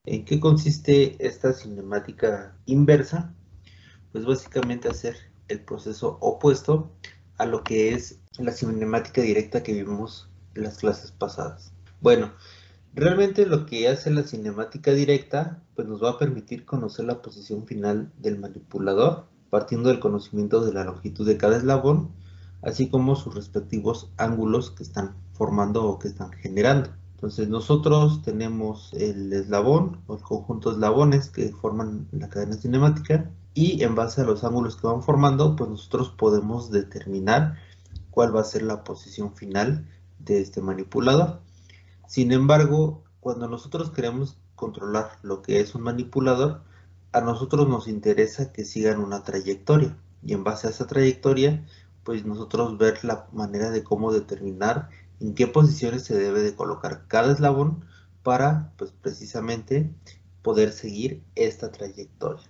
¿En qué consiste esta cinemática inversa? Pues básicamente hacer el proceso opuesto a lo que es la cinemática directa que vimos en las clases pasadas. Bueno, realmente lo que hace la cinemática directa, pues nos va a permitir conocer la posición final del manipulador, partiendo del conocimiento de la longitud de cada eslabón, así como sus respectivos ángulos que están formando o que están generando. Entonces nosotros tenemos el eslabón o el conjunto de eslabones que forman la cadena cinemática y en base a los ángulos que van formando, pues nosotros podemos determinar cuál va a ser la posición final de este manipulador. Sin embargo, cuando nosotros queremos controlar lo que es un manipulador, a nosotros nos interesa que sigan una trayectoria y en base a esa trayectoria, pues nosotros ver la manera de cómo determinar en qué posiciones se debe de colocar cada eslabón para, pues precisamente, poder seguir esta trayectoria.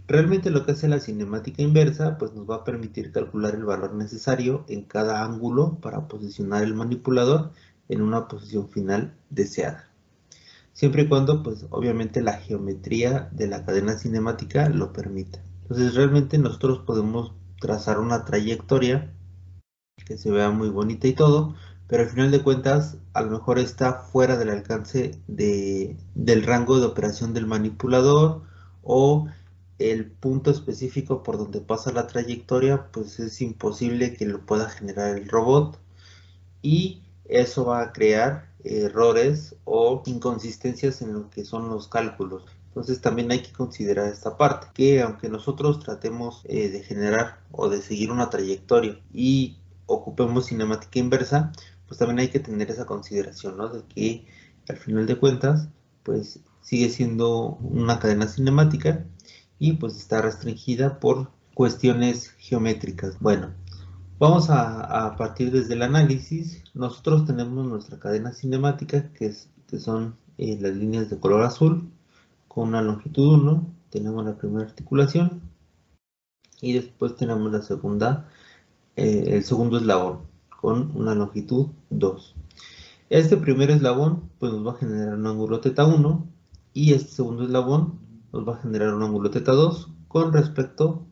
Realmente lo que hace la cinemática inversa, pues nos va a permitir calcular el valor necesario en cada ángulo para posicionar el manipulador en una posición final deseada. Siempre y cuando, pues obviamente la geometría de la cadena cinemática lo permita. Entonces realmente nosotros podemos trazar una trayectoria que se vea muy bonita y todo, pero al final de cuentas a lo mejor está fuera del alcance del rango de operación del manipulador, o el punto específico por donde pasa la trayectoria, pues es imposible que lo pueda generar el robot y eso va a crear errores o inconsistencias en lo que son los cálculos. Entonces también hay que considerar esta parte, que aunque nosotros tratemos de generar o de seguir una trayectoria y ocupemos cinemática inversa, pues también hay que tener esa consideración, ¿no? De que al final de cuentas, pues sigue siendo una cadena cinemática y pues está restringida por cuestiones geométricas. Bueno, vamos a partir desde el análisis. Nosotros tenemos nuestra cadena cinemática, que son las líneas de color azul, con una longitud 1. Tenemos la primera articulación y después tenemos la segunda, el segundo eslabón, con una longitud 2. Este primer eslabón pues nos va a generar un ángulo θ1 y este segundo eslabón nos va a generar un ángulo θ2 con respecto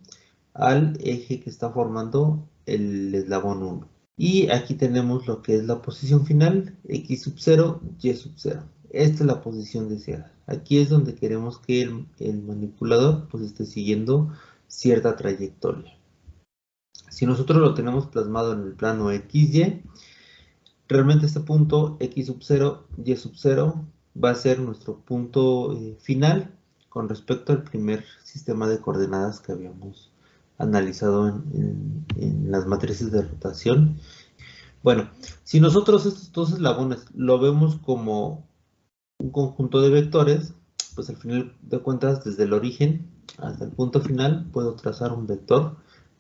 al eje que está formando el eslabón 1. Y aquí tenemos lo que es la posición final, x sub 0, y sub 0. Esta es la posición deseada. Aquí es donde queremos que el manipulador pues esté siguiendo cierta trayectoria. Si nosotros lo tenemos plasmado en el plano XY, realmente este punto x sub 0, y sub 0 va a ser nuestro punto final con respecto al primer sistema de coordenadas que habíamos analizado en las matrices de rotación. Bueno, si nosotros estos dos eslabones lo vemos como un conjunto de vectores, pues al final de cuentas, desde el origen hasta el punto final, puedo trazar un vector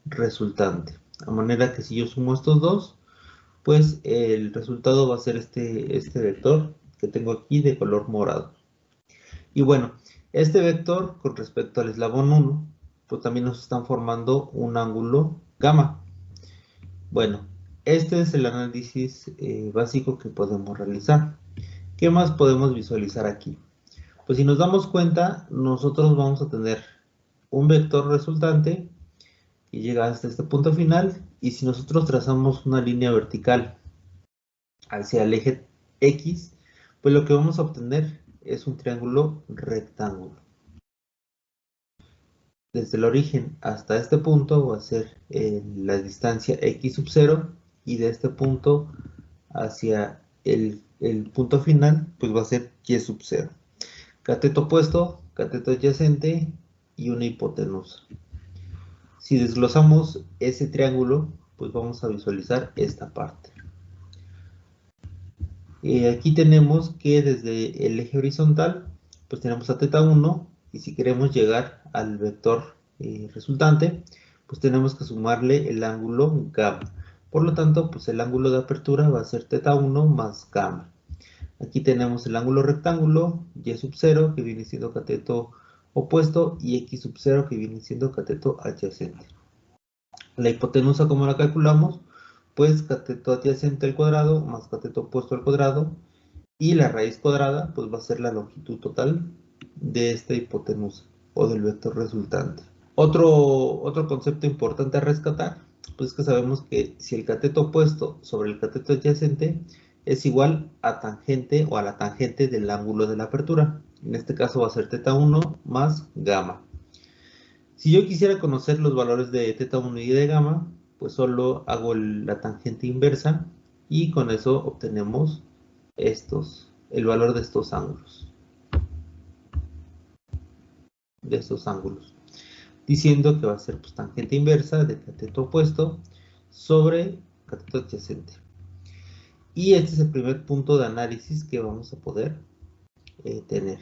resultante. De manera que si yo sumo estos dos, pues el resultado va a ser este vector que tengo aquí de color morado. Y bueno, este vector con respecto al eslabón 1, pues también nos están formando un ángulo gamma. Bueno, este es el análisis básico que podemos realizar. ¿Qué más podemos visualizar aquí? Pues si nos damos cuenta, nosotros vamos a tener un vector resultante que llega hasta este punto final, y si nosotros trazamos una línea vertical hacia el eje X, pues lo que vamos a obtener es un triángulo rectángulo. Desde el origen hasta este punto va a ser la distancia x sub 0, y de este punto hacia el punto final pues va a ser y sub 0. Cateto opuesto, cateto adyacente y una hipotenusa. Si desglosamos ese triángulo, pues vamos a visualizar esta parte. Aquí tenemos que desde el eje horizontal, pues tenemos a θ1, y si queremos llegar al vector resultante, pues tenemos que sumarle el ángulo gamma. Por lo tanto, pues el ángulo de apertura va a ser θ1 más gamma. Aquí tenemos el ángulo rectángulo, y sub 0, que viene siendo cateto opuesto, y x sub 0, que viene siendo cateto adyacente. La hipotenusa, ¿cómo la calculamos? Pues cateto adyacente al cuadrado más cateto opuesto al cuadrado, y la raíz cuadrada pues va a ser la longitud total de esta hipotenusa o del vector resultante. Otro concepto importante a rescatar, pues es que sabemos que si el cateto opuesto sobre el cateto adyacente es igual a tangente o a la tangente del ángulo de la apertura. En este caso va a ser θ1 más gamma. Si yo quisiera conocer los valores de θ1 y de gamma, pues solo hago la tangente inversa y con eso obtenemos el valor de estos ángulos. Diciendo que va a ser pues, tangente inversa de cateto opuesto sobre cateto adyacente. Y este es el primer punto de análisis que vamos a poder tener.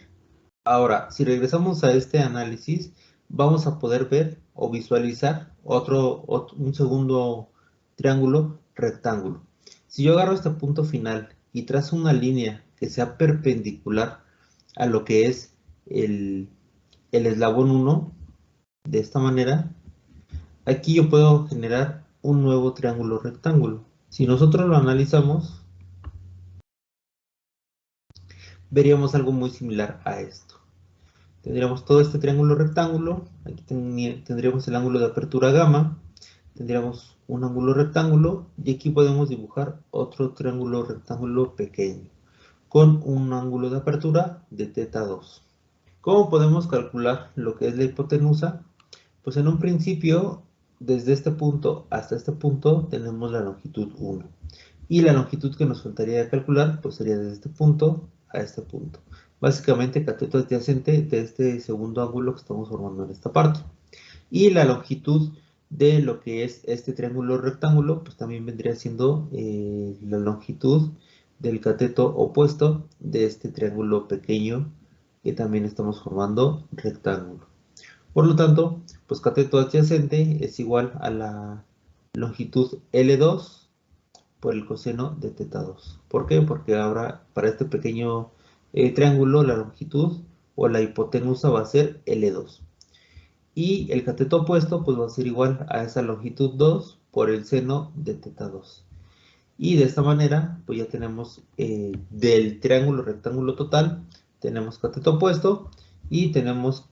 Ahora, si regresamos a este análisis, vamos a poder ver o visualizar un segundo triángulo rectángulo. Si yo agarro este punto final y trazo una línea que sea perpendicular a lo que es el eslabón 1, de esta manera, aquí yo puedo generar un nuevo triángulo rectángulo. Si nosotros lo analizamos, veríamos algo muy similar a esto. Tendríamos todo este triángulo rectángulo, aquí tendríamos el ángulo de apertura gamma, tendríamos un ángulo rectángulo y aquí podemos dibujar otro triángulo rectángulo pequeño con un ángulo de apertura de θ2. ¿Cómo podemos calcular lo que es la hipotenusa? Pues en un principio, desde este punto hasta este punto tenemos la longitud 1 y la longitud que nos faltaría calcular pues sería desde este punto a este punto. Básicamente cateto adyacente de este segundo ángulo que estamos formando en esta parte. Y la longitud de lo que es este triángulo rectángulo, pues también vendría siendo la longitud del cateto opuesto de este triángulo pequeño que también estamos formando rectángulo. Por lo tanto, pues cateto adyacente es igual a la longitud L2 por el coseno de θ2. ¿Por qué? Porque ahora para este pequeño triángulo la longitud o la hipotenusa va a ser L2. Y el cateto opuesto pues va a ser igual a esa longitud 2 por el seno de θ2. Y de esta manera pues ya tenemos del triángulo rectángulo total, tenemos cateto opuesto y tenemos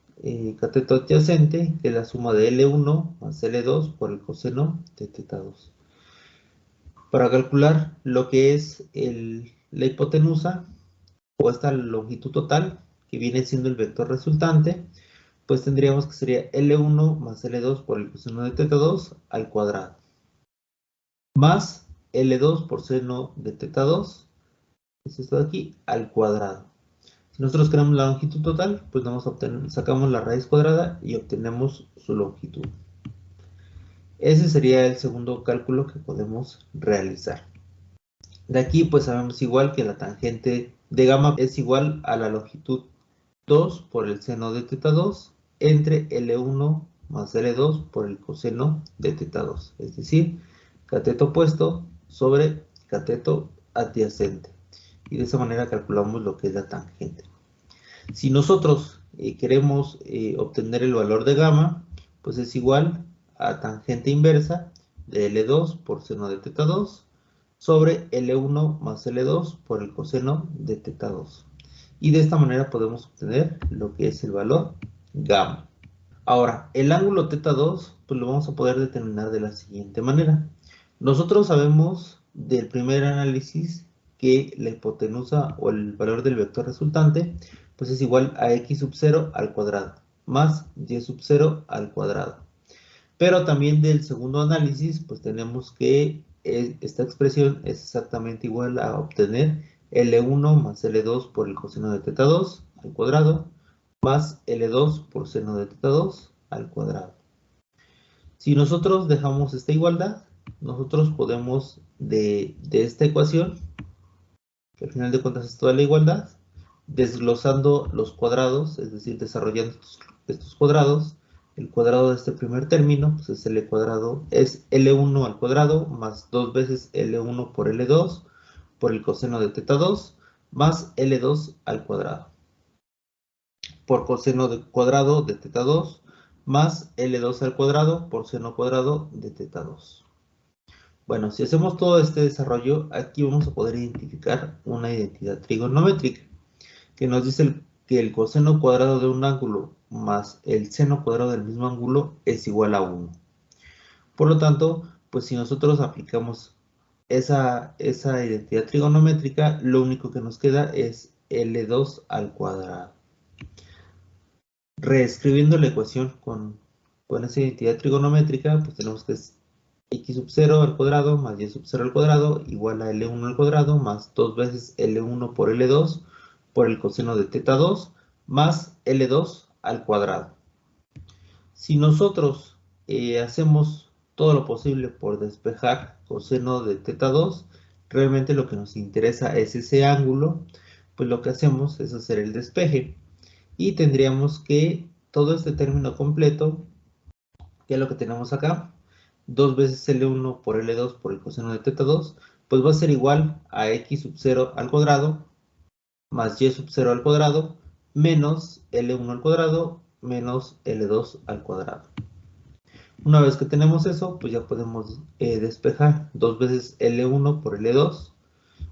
cateto adyacente, que es la suma de L1 más L2 por el coseno de θ2. Para calcular lo que es la hipotenusa o esta longitud total, que viene siendo el vector resultante, pues tendríamos que sería L1 más L2 por el coseno de θ2 al cuadrado, más L2 por seno de θ2, es esto de aquí, al cuadrado. Si nosotros queremos la longitud total, pues vamos a sacamos la raíz cuadrada y obtenemos su longitud. Ese sería el segundo cálculo que podemos realizar. De aquí pues sabemos igual que la tangente de gamma es igual a la longitud 2 por el seno de θ2 entre L1 más L2 por el coseno de θ2. Es decir, cateto opuesto sobre cateto adyacente. Y de esa manera calculamos lo que es la tangente. Si nosotros queremos obtener el valor de gamma, pues es igual a tangente inversa de L2 por seno de θ2 sobre L1 más L2 por el coseno de θ2. Y de esta manera podemos obtener lo que es el valor gamma. Ahora, el ángulo θ2 pues lo vamos a poder determinar de la siguiente manera. Nosotros sabemos del primer análisis que la hipotenusa o el valor del vector resultante pues es igual a x sub 0 al cuadrado más y sub 0 al cuadrado. Pero también del segundo análisis pues tenemos que esta expresión es exactamente igual a obtener L1 más L2 por el coseno de θ2 al cuadrado más L2 por seno de θ2 al cuadrado. Si nosotros dejamos esta igualdad, nosotros podemos de esta ecuación, que al final de cuentas es toda la igualdad, desglosando los cuadrados, es decir, desarrollando estos cuadrados, el cuadrado de este primer término pues es L cuadrado, es L1 al cuadrado más 2 veces L1 por L2 por el coseno de θ2 más L2 al cuadrado por coseno cuadrado de θ2 más L2 al cuadrado por seno cuadrado de θ2. Bueno, si hacemos todo este desarrollo, aquí vamos a poder identificar una identidad trigonométrica que nos dice que el coseno cuadrado de un ángulo más el seno cuadrado del mismo ángulo es igual a 1. Por lo tanto, pues si nosotros aplicamos esa identidad trigonométrica, lo único que nos queda es L2 al cuadrado. Reescribiendo la ecuación con esa identidad trigonométrica, pues tenemos que es x sub 0 al cuadrado más y sub 0 al cuadrado igual a L1 al cuadrado más 2 veces L1 por L2 por el coseno de teta 2 más L2 al cuadrado. Si nosotros hacemos todo lo posible por despejar coseno de teta 2, realmente lo que nos interesa es ese ángulo, pues lo que hacemos es hacer el despeje. Y tendríamos que todo este término completo, que es lo que tenemos acá, 2 veces L1 por L2 por el coseno de teta 2, pues va a ser igual a x sub 0 al cuadrado más y sub 0 al cuadrado menos L1 al cuadrado menos L2 al cuadrado. Una vez que tenemos eso, pues ya podemos despejar 2 veces L1 por L2.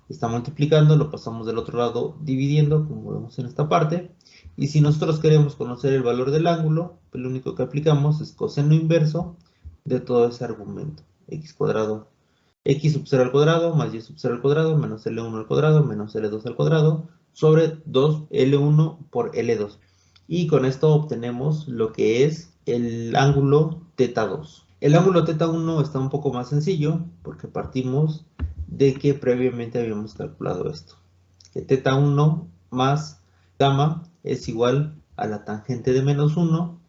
Está multiplicando, lo pasamos del otro lado dividiendo, como vemos en esta parte. Y si nosotros queremos conocer el valor del ángulo, pues lo único que aplicamos es coseno inverso de todo ese argumento. X cuadrado, x sub 0 al cuadrado más y sub 0 al cuadrado menos L1 al cuadrado menos L2 al cuadrado sobre 2L1 por L2. Y con esto obtenemos lo que es el ángulo teta 2. El ángulo teta 1 está un poco más sencillo porque partimos de que previamente habíamos calculado esto. Que teta 1 más gamma es igual a la tangente de menos 1,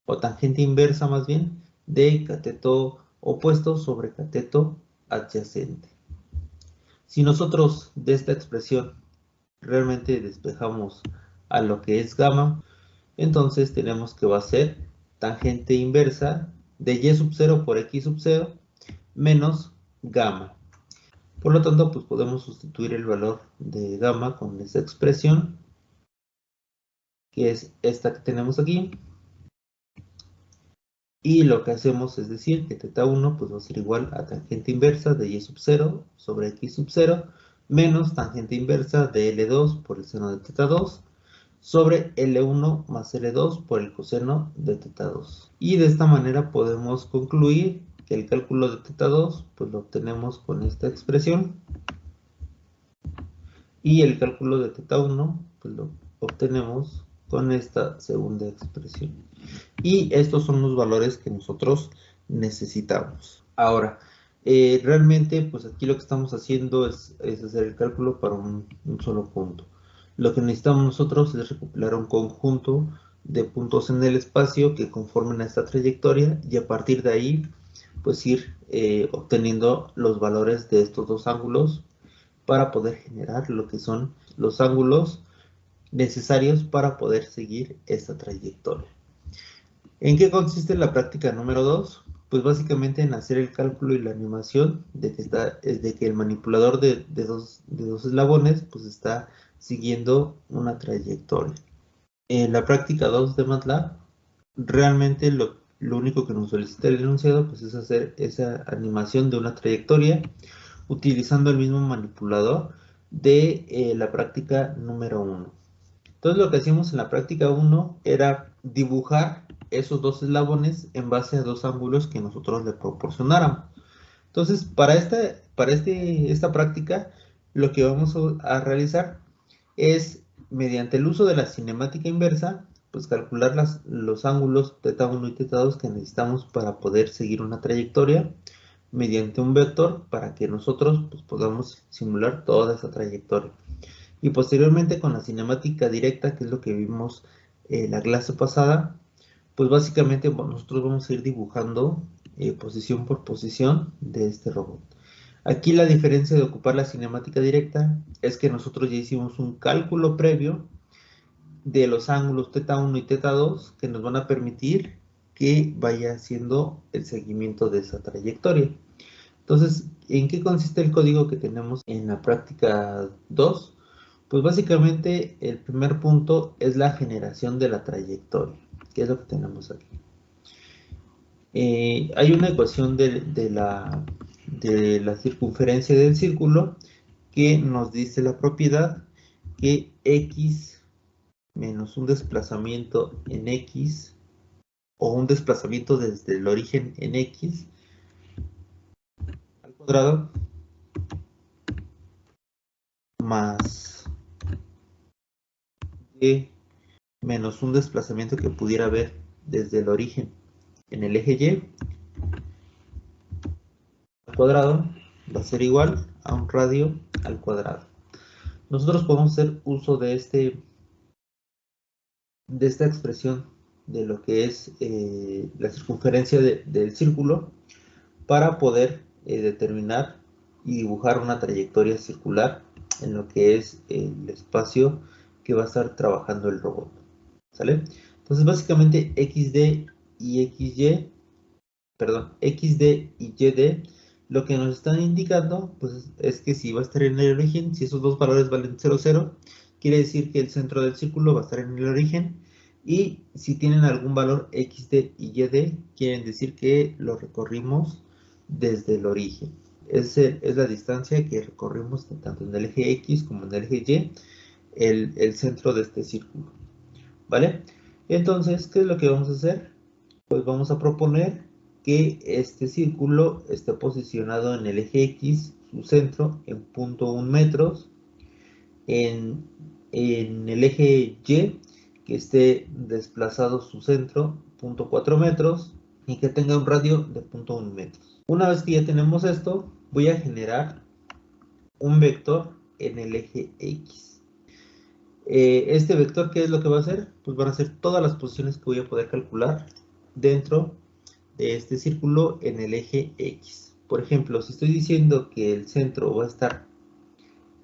o tangente inversa más bien, de cateto opuesto sobre cateto adyacente. Si nosotros de esta expresión realmente despejamos a lo que es gamma, entonces tenemos que va a ser tangente inversa de y sub 0 por x sub 0 menos gamma. Por lo tanto, pues podemos sustituir el valor de gamma con esta expresión, que es esta que tenemos aquí. Y lo que hacemos es decir que teta 1 pues va a ser igual a tangente inversa de y sub 0 sobre x sub 0 menos tangente inversa de L2 por el seno de teta 2 sobre L1 más L2 por el coseno de teta 2. Y de esta manera podemos concluir que el cálculo de teta 2 pues lo obtenemos con esta expresión. Y el cálculo de teta 1 pues lo obtenemos con esta segunda expresión. Y estos son los valores que nosotros necesitamos. Ahora, realmente pues aquí lo que estamos haciendo es hacer el cálculo para un solo punto. Lo que necesitamos nosotros es recopilar un conjunto de puntos en el espacio que conformen a esta trayectoria y a partir de ahí pues ir obteniendo los valores de estos dos ángulos para poder generar lo que son los ángulos necesarios para poder seguir esta trayectoria. ¿En qué consiste la práctica número 2? Pues básicamente en hacer el cálculo y la animación de que el manipulador de dos eslabones pues está siguiendo una trayectoria. En la práctica 2 de MATLAB, realmente lo único que nos solicita el enunciado pues es hacer esa animación de una trayectoria utilizando el mismo manipulador de la práctica número 1. Entonces lo que hacíamos en la práctica 1 era dibujar esos dos eslabones en base a dos ángulos que nosotros le proporcionáramos. Entonces para esta práctica lo que vamos a realizar es mediante el uso de la cinemática inversa pues calcular los ángulos teta 1 y teta 2 que necesitamos para poder seguir una trayectoria mediante un vector para que nosotros pues, podamos simular toda esa trayectoria. Y posteriormente con la cinemática directa, que es lo que vimos en la clase pasada, pues básicamente nosotros vamos a ir dibujando posición por posición de este robot. Aquí la diferencia de ocupar la cinemática directa es que nosotros ya hicimos un cálculo previo de los ángulos teta 1 y teta 2 que nos van a permitir que vaya haciendo el seguimiento de esa trayectoria. Entonces, ¿en qué consiste el código que tenemos en la práctica 2? Pues básicamente el primer punto es la generación de la trayectoria, que es lo que tenemos aquí. Hay una ecuación de la circunferencia del círculo que nos dice la propiedad que x menos un desplazamiento en X, o un desplazamiento desde el origen en X al cuadrado, más Y menos un desplazamiento que pudiera haber desde el origen en el eje Y al cuadrado, va a ser igual a un radio al cuadrado. Nosotros podemos hacer uso de esta expresión de lo que es la circunferencia del círculo para poder determinar y dibujar una trayectoria circular en lo que es el espacio que va a estar trabajando el robot. ¿Sale? Entonces básicamente XD y XY, perdón, XD y YD, lo que nos están indicando pues es que si va a estar en el origen, si esos dos valores valen 0, 0, quiere decir que el centro del círculo va a estar en el origen, y si tienen algún valor XD y YD, quieren decir que lo recorrimos desde el origen. Es la distancia que recorrimos tanto en el eje X como en el eje Y, el centro de este círculo. ¿Vale? Entonces, ¿qué es lo que vamos a hacer? Pues vamos a proponer que este círculo esté posicionado en el eje X, su centro, en 0.1 metros, en el eje Y, que esté desplazado su centro, 0.4 metros, y que tenga un radio de 0.1 metros. Una vez que ya tenemos esto, voy a generar un vector en el eje X. Este vector, ¿qué es lo que va a hacer? Pues van a ser todas las posiciones que voy a poder calcular dentro de este círculo en el eje X. Por ejemplo, si estoy diciendo que el centro va a estar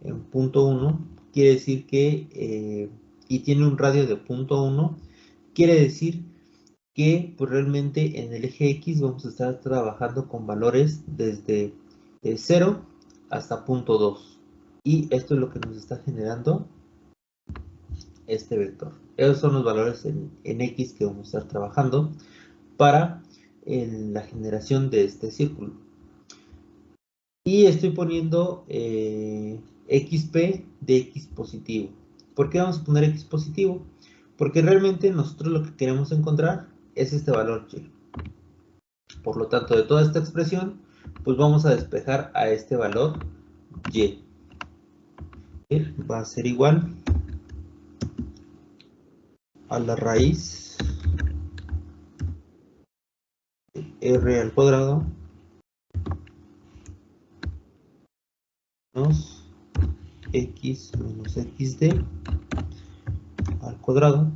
en 0.1, quiere decir que, y tiene un radio de 0.1, quiere decir que pues, realmente en el eje X vamos a estar trabajando con valores desde 0 hasta 0.2. Y esto es lo que nos está generando este vector. Esos son los valores en X que vamos a estar trabajando para la generación de este círculo. Y estoy poniendo XP de X positivo. ¿Por qué vamos a poner X positivo? Porque realmente nosotros lo que queremos encontrar es este valor Y. Por lo tanto, de toda esta expresión, pues vamos a despejar a este valor Y. Va a ser igual a la raíz de R al cuadrado menos X menos XD al cuadrado.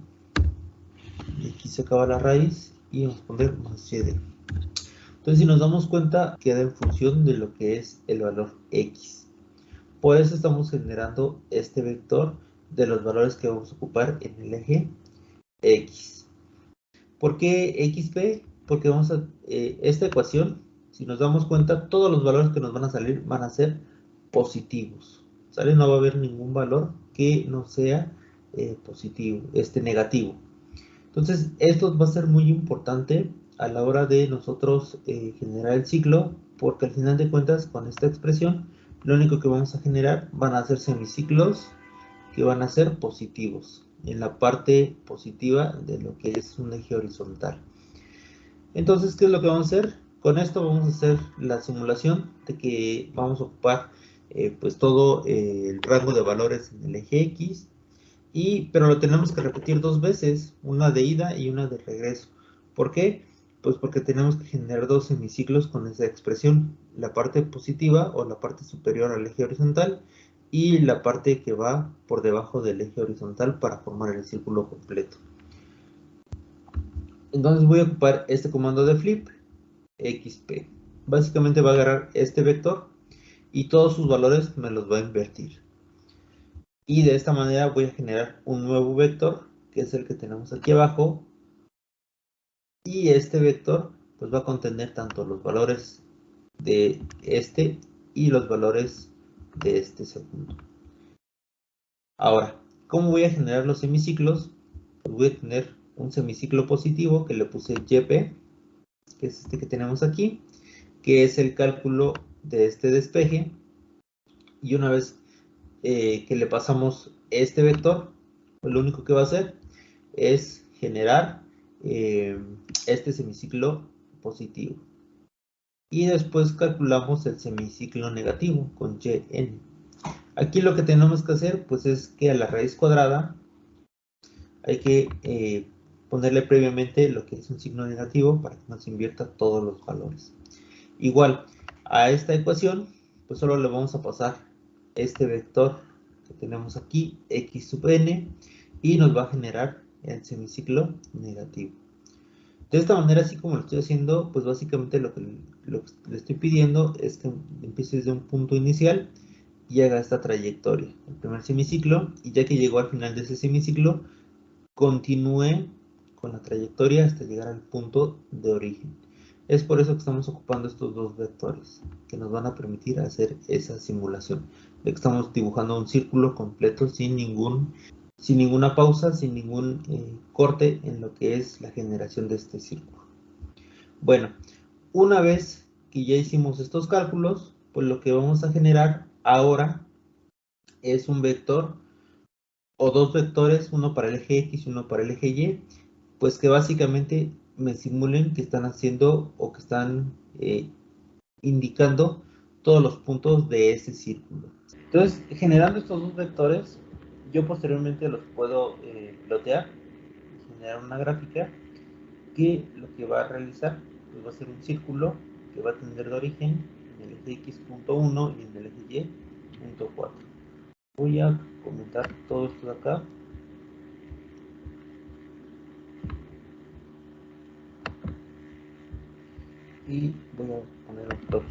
Y aquí se acaba la raíz y vamos a poner más YD. Entonces, si nos damos cuenta, queda en función de lo que es el valor X. Por eso estamos generando este vector de los valores que vamos a ocupar en el eje X. ¿Por qué XP? Porque vamos a esta ecuación, si nos damos cuenta, todos los valores que nos van a salir van a ser positivos. ¿Sale? No va a haber ningún valor que no sea positivo, negativo. Entonces, esto va a ser muy importante a la hora de nosotros generar el ciclo, porque al final de cuentas, con esta expresión, lo único que vamos a generar van a ser semiciclos que van a ser positivos, en la parte positiva de lo que es un eje horizontal. Entonces, ¿qué es lo que vamos a hacer? Con esto vamos a hacer la simulación de que vamos a ocupar pues todo el rango de valores en el eje X, pero lo tenemos que repetir dos veces, una de ida y una de regreso. ¿Por qué? Pues porque tenemos que generar dos semiciclos con esa expresión, la parte positiva o la parte superior al eje horizontal y la parte que va por debajo del eje horizontal para formar el círculo completo. Entonces voy a ocupar este comando de flip, XP. Básicamente va a agarrar este vector y todos sus valores me los va a invertir. Y de esta manera voy a generar un nuevo vector, que es el que tenemos aquí abajo. Y este vector pues va a contener tanto los valores de este y los valores de este segundo. Ahora, ¿cómo voy a generar los semiciclos? Pues voy a tener un semiciclo positivo que le puse YP, que es este que tenemos aquí, que es el cálculo de este despeje. Y una vez que le pasamos este vector, pues lo único que va a hacer es generar este semiciclo positivo. Y después calculamos el semiciclo negativo con yn. Aquí lo que tenemos que hacer pues es que a la raíz cuadrada hay que ponerle previamente lo que es un signo negativo para que nos invierta todos los valores. Igual, a esta ecuación pues solo le vamos a pasar este vector que tenemos aquí, x sub n, y nos va a generar el semiciclo negativo. De esta manera, así como lo estoy haciendo, pues básicamente lo que le estoy pidiendo es que empiece desde un punto inicial y haga esta trayectoria, el primer semiciclo, y ya que llegó al final de ese semiciclo, continúe con la trayectoria hasta llegar al punto de origen. Es por eso que estamos ocupando estos dos vectores, que nos van a permitir hacer esa simulación. De que estamos dibujando un círculo completo sin ninguna pausa, sin ningún corte en lo que es la generación de este círculo. Bueno, una vez que ya hicimos estos cálculos, pues lo que vamos a generar ahora es un vector o dos vectores, uno para el eje X y uno para el eje Y, pues que básicamente me simulen que están haciendo o que están indicando todos los puntos de ese círculo. Entonces, generando estos dos vectores, yo posteriormente los puedo plotear, generar una gráfica que lo que va a realizar pues va a ser un círculo que va a tener de origen en el eje x.1 y en el eje y.4. Voy a comentar todo esto de acá. Y voy a poner un stop.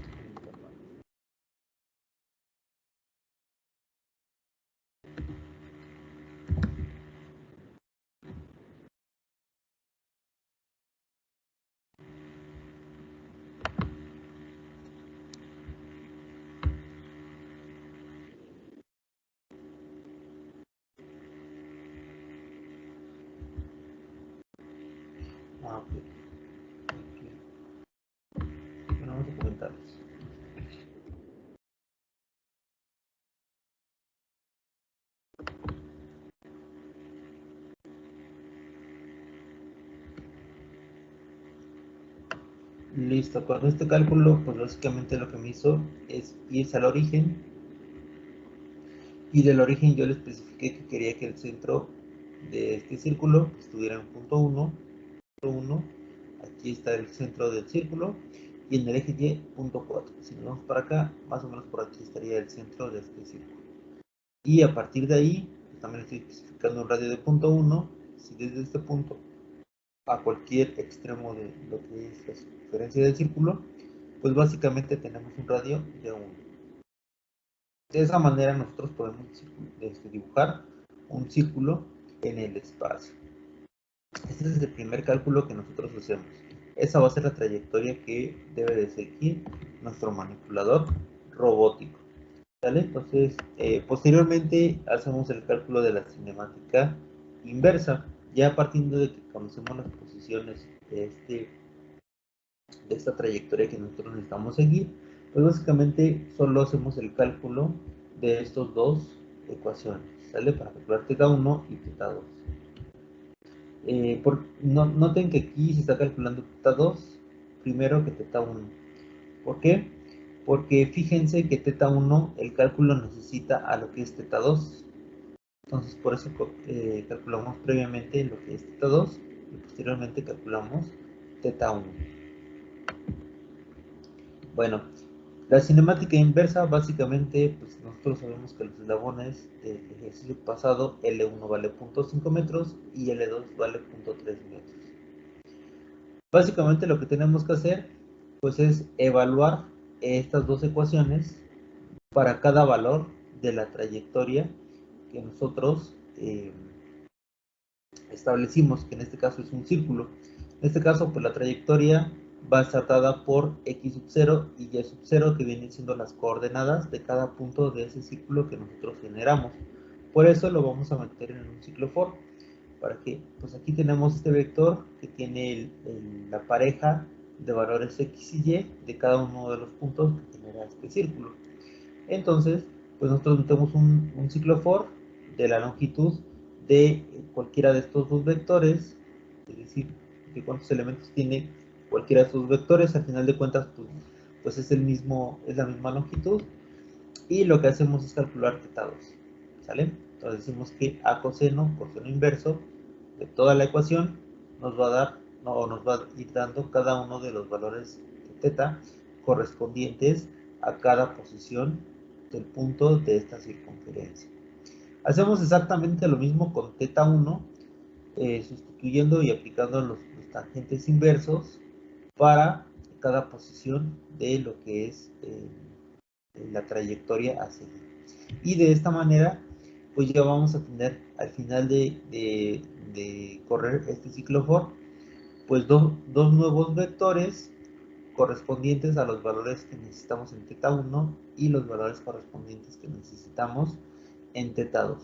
Ok. Bueno, vamos a comentarlos. Listo, con este cálculo, pues básicamente lo que me hizo es irse al origen. Y del origen yo le especifiqué que quería que el centro de este círculo estuviera en punto 1. Aquí está el centro del círculo. Y en el eje Y, punto 4. Si nos vamos para acá, más o menos por aquí estaría el centro de este círculo. Y a partir de ahí, también estoy especificando un radio de punto 1. Si desde este punto a cualquier extremo de lo que es la circunferencia del círculo, pues básicamente tenemos un radio de 1. De esa manera nosotros podemos dibujar un círculo en el espacio. Este es el primer cálculo que nosotros hacemos. Esa va a ser la trayectoria que debe de seguir nuestro manipulador robótico. ¿Sale? Entonces, posteriormente hacemos el cálculo de la cinemática inversa, ya partiendo de que conocemos las posiciones de esta trayectoria que nosotros necesitamos seguir, pues básicamente solo hacemos el cálculo de estos dos ecuaciones, ¿sale? Para calcular θ1 y θ2. Noten que aquí se está calculando θ2 primero que θ1. ¿Por qué? Porque fíjense que θ1 el cálculo necesita a lo que es θ2. Entonces por eso calculamos previamente lo que es θ2 y posteriormente calculamos θ1. Bueno, la cinemática inversa básicamente, pues nosotros sabemos que los eslabones del ejercicio pasado, L1 vale 0.5 metros y L2 vale 0.3 metros. Básicamente lo que tenemos que hacer pues es evaluar estas dos ecuaciones para cada valor de la trayectoria que nosotros establecimos, que en este caso es un círculo. En este caso, pues la trayectoria va a estar dada por x sub 0 y y sub 0, que vienen siendo las coordenadas de cada punto de ese círculo que nosotros generamos. Por eso lo vamos a meter en un ciclo for. ¿Para qué? Pues aquí tenemos este vector que tiene la pareja de valores x y y de cada uno de los puntos que genera este círculo. Entonces, pues nosotros metemos un ciclo for de la longitud de cualquiera de estos dos vectores, es decir, que cuántos elementos tiene cualquiera de estos vectores. Al final de cuentas, pues es la misma longitud, y lo que hacemos es calcular θ2, ¿sale? Entonces decimos que a coseno inverso de toda la ecuación nos va a dar, no, nos va a ir dando cada uno de los valores de θ correspondientes a cada posición del punto de esta circunferencia. Hacemos exactamente lo mismo con θ1, sustituyendo y aplicando los tangentes inversos para cada posición de lo que es la trayectoria a seguir. Y de esta manera, pues ya vamos a tener al final de correr este ciclo for, pues dos nuevos vectores correspondientes a los valores que necesitamos en θ1 y los valores correspondientes que necesitamos en θ2.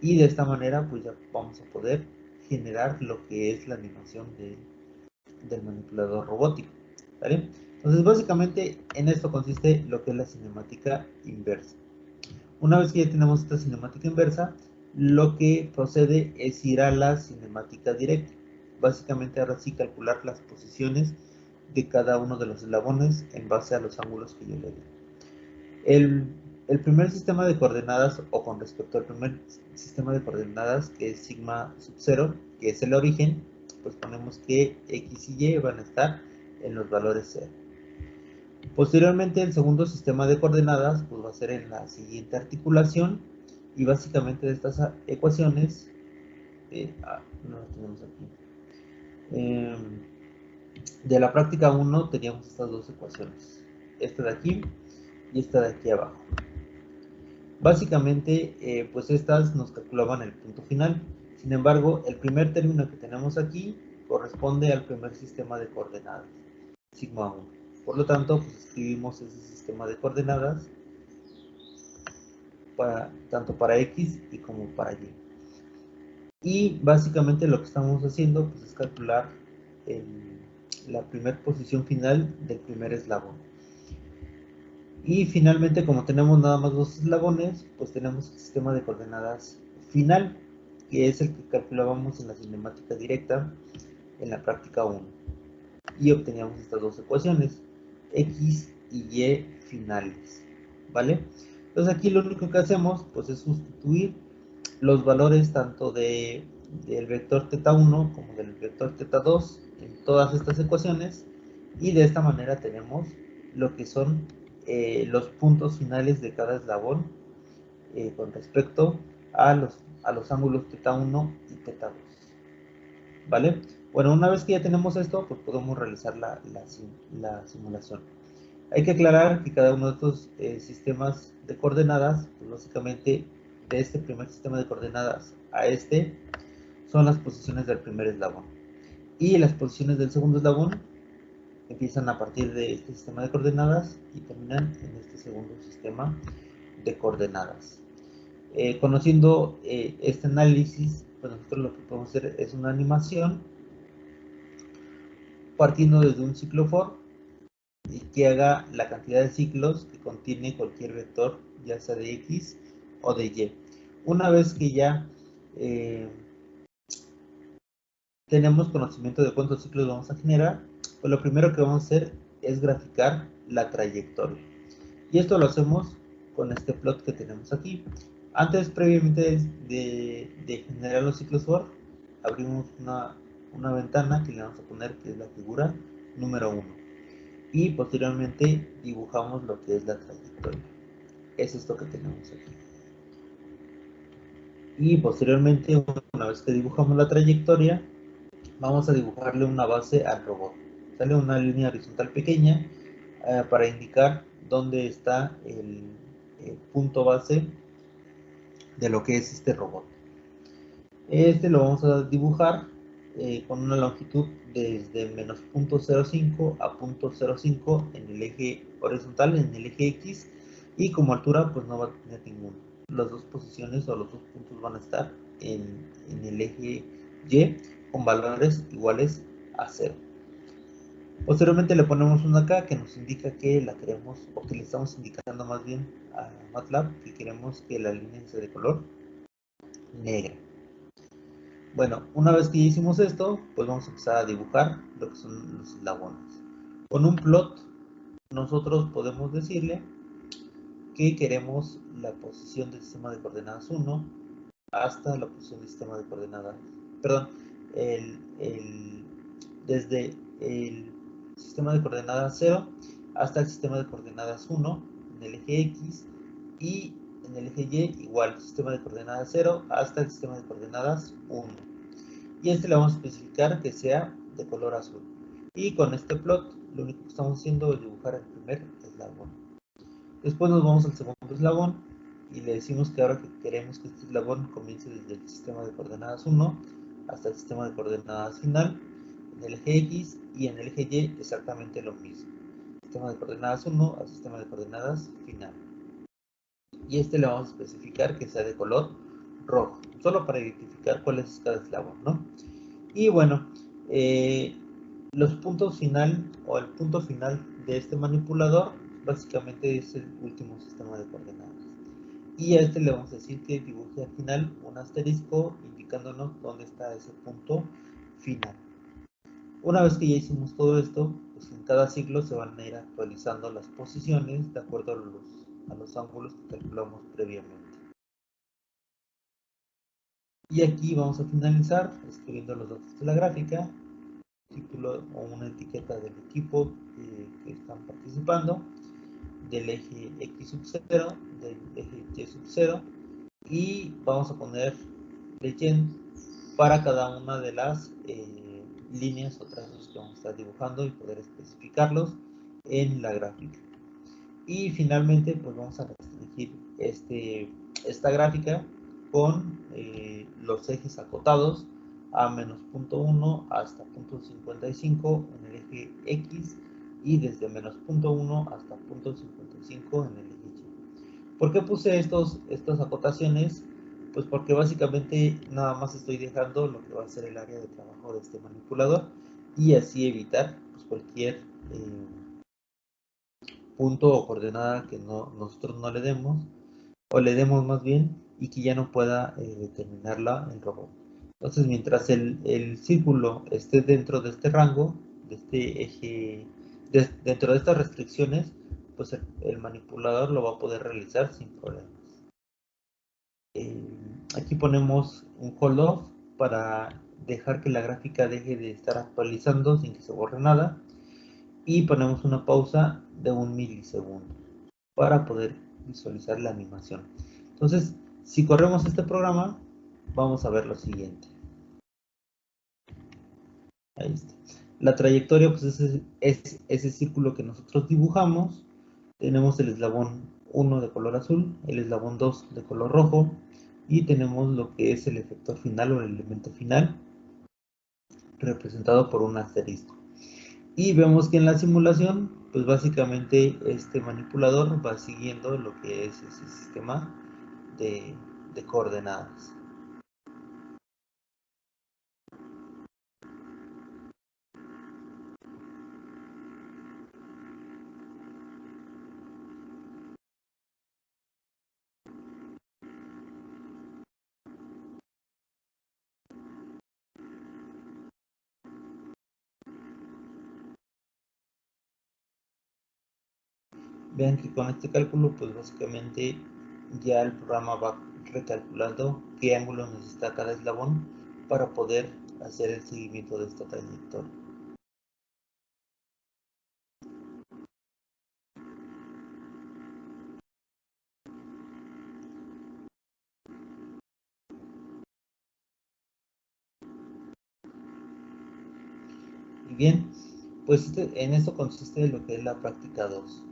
Y de esta manera, pues ya vamos a poder generar lo que es la animación del manipulador robótico, ¿vale? Entonces, básicamente, en esto consiste lo que es la cinemática inversa. Una vez que ya tenemos esta cinemática inversa, lo que procede es ir a la cinemática directa. Básicamente, ahora sí calcular las posiciones de cada uno de los eslabones en base a los ángulos que yo le di. El primer sistema de coordenadas, o con respecto al primer sistema de coordenadas, que es sigma sub 0, que es el origen, pues ponemos que x y y van a estar en los valores 0. Posteriormente, el segundo sistema de coordenadas pues va a ser en la siguiente articulación, y básicamente de estas ecuaciones, no las tenemos aquí, de la práctica 1 teníamos estas dos ecuaciones, esta de aquí y esta de aquí abajo. Básicamente, pues estas nos calculaban el punto final. Sin embargo, el primer término que tenemos aquí corresponde al primer sistema de coordenadas, sigma 1. Por lo tanto, pues escribimos ese sistema de coordenadas tanto para x y como para y. Y básicamente lo que estamos haciendo pues, es calcular la primera posición final del primer eslabón. Y finalmente, como tenemos nada más dos eslabones, pues tenemos el sistema de coordenadas final, que es el que calculábamos en la cinemática directa en la práctica 1. Y obteníamos estas dos ecuaciones, x y y finales, ¿vale? Entonces aquí lo único que hacemos pues es sustituir los valores tanto del vector θ1 como del vector θ2 en todas estas ecuaciones, y de esta manera tenemos lo que son los puntos finales de cada eslabón con respecto a los ángulos θ1 y θ2, ¿vale? Bueno, una vez que ya tenemos esto, pues podemos realizar la simulación. Hay que aclarar que cada uno de estos sistemas de coordenadas, pues básicamente de este primer sistema de coordenadas a este, son las posiciones del primer eslabón. Y las posiciones del segundo eslabón empiezan a partir de este sistema de coordenadas y terminan en este segundo sistema de coordenadas. Conociendo este análisis, pues nosotros lo que podemos hacer es una animación partiendo desde un ciclo for y que haga la cantidad de ciclos que contiene cualquier vector, ya sea de x o de y. Una vez que ya tenemos conocimiento de cuántos ciclos vamos a generar, pues lo primero que vamos a hacer es graficar la trayectoria. Y esto lo hacemos con este plot que tenemos aquí. Antes, previamente de generar los ciclos for, abrimos una ventana que le vamos a poner que es la figura número 1. Y posteriormente dibujamos lo que es la trayectoria. Es esto que tenemos aquí. Y posteriormente, una vez que dibujamos la trayectoria, vamos a dibujarle una base al robot. Sale una línea horizontal pequeña para indicar dónde está el punto base de lo que es este robot. Este lo vamos a dibujar con una longitud desde menos 0.05 a 0.05 en el eje horizontal, en el eje X, y como altura pues no va a tener ninguno. Las dos posiciones o los dos puntos van a estar en el eje Y con valores iguales a 0. Posteriormente le ponemos una K que nos indica que la queremos, o que le estamos indicando más bien a MATLAB que queremos que la línea sea de color negra. Bueno, una vez que ya hicimos esto, pues vamos a empezar a dibujar lo que son los eslabones. Con un plot, nosotros podemos decirle que queremos la posición del sistema de coordenadas 1 hasta la posición del sistema de coordenadas, perdón, desde el sistema de coordenadas 0 hasta el sistema de coordenadas 1 en el eje X, y en el eje Y igual, sistema de coordenadas 0 hasta el sistema de coordenadas 1. Y este le vamos a especificar que sea de color azul. Y con este plot lo único que estamos haciendo es dibujar el primer eslabón. Después nos vamos al segundo eslabón y le decimos que ahora que queremos que este eslabón comience desde el sistema de coordenadas 1 hasta el sistema de coordenadas final, en el eje X, y en el eje Y exactamente lo mismo. Sistema de coordenadas 1 al sistema de coordenadas final. Y este le vamos a especificar que sea de color rojo, solo para identificar cuál es cada eslabón, ¿no? Y bueno, los puntos final o el punto final de este manipulador básicamente es el último sistema de coordenadas. Y a este le vamos a decir que dibuje al final un asterisco indicándonos dónde está ese punto final. Una vez que ya hicimos todo esto, pues en cada ciclo se van a ir actualizando las posiciones de acuerdo a los ángulos que calculamos previamente. Y aquí vamos a finalizar escribiendo los datos de la gráfica, título o una etiqueta del equipo que están participando, del eje X sub 0, del eje Y sub 0, y vamos a poner legend para cada una de las líneas o trazos que vamos a estar dibujando y poder especificarlos en la gráfica. Y finalmente pues vamos a restringir esta gráfica con los ejes acotados a menos punto 1 hasta punto 55 en el eje X, y desde menos punto 1 hasta punto 55 en el eje Y. ¿Por qué puse estas acotaciones? Pues porque básicamente nada más estoy dejando lo que va a ser el área de trabajo de este manipulador, y así evitar pues, cualquier punto o coordenada que nosotros no le demos, o le demos más bien, y que ya no pueda determinarla el robot. Entonces, mientras el círculo esté dentro de este rango, de este eje, dentro de estas restricciones, pues el manipulador lo va a poder realizar sin problemas. Aquí ponemos un hold off para dejar que la gráfica deje de estar actualizando sin que se borre nada, y ponemos una pausa de 1 milisegundo para poder visualizar la animación. Entonces, si corremos este programa, vamos a ver lo siguiente. Ahí está. La trayectoria pues es ese círculo que nosotros dibujamos. Tenemos el eslabón 1 de color azul, el eslabón 2 de color rojo, y tenemos lo que es el efector final o el elemento final, representado por un asterisco. Y vemos que en la simulación, pues básicamente este manipulador va siguiendo lo que es ese sistema de, de coordenadas. Vean que con este cálculo, pues básicamente ya el programa va recalculando qué ángulo necesita cada eslabón para poder hacer el seguimiento de esta trayectoria. Y bien, pues en esto consiste lo que es la práctica 2.